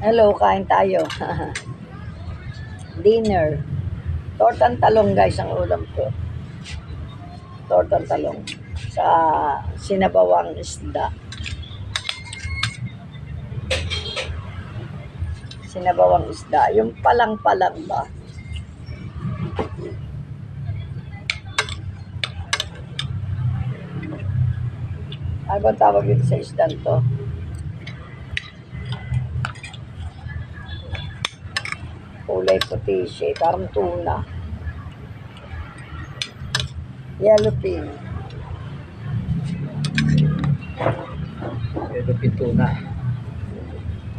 Hello, kain tayo. Dinner. Tortang talong guys ang ulam ko. Tortang talong. Sa sinabawang isda. Sinabawang isda. Yung palang-palang ba? Ano ba tawag dito sa isdan to? Kulay puti siya. Parang tuna. Yellowfin. Yellowfin tuna.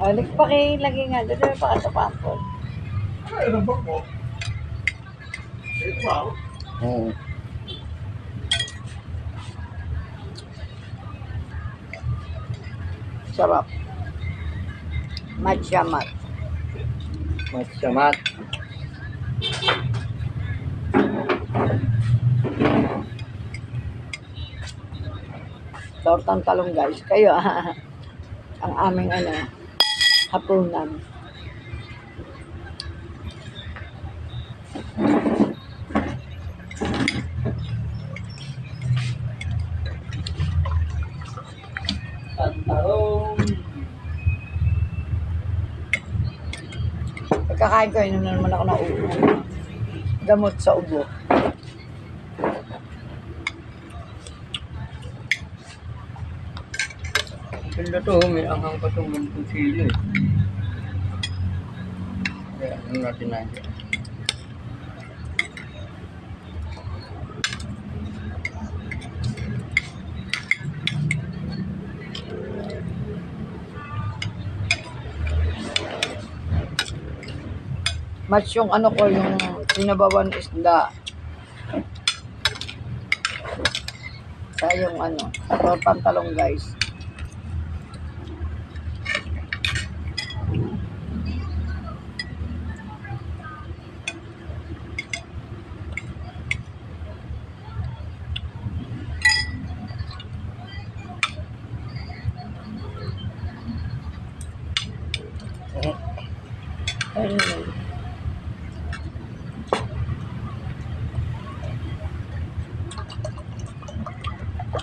Oh, nagpakilagay nga. Dito may pakasapapon. Ano ba po? Ito ako. Sarap. Matchamat. Matchamat. Tortang talong guys. Kayo ang aming hapunan. Talong. Pagkakain ko, inom na naman ako ng gamot sa ubo. Ganda to, may anghang pa itong ganitong sili. Kaya ano natin na dyan. Match yung yung sinabawan isda. Sa yung tortang talong guys.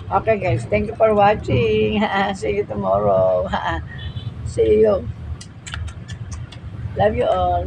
Okay guys, thank you for watching. See you tomorrow. See you. Love you all.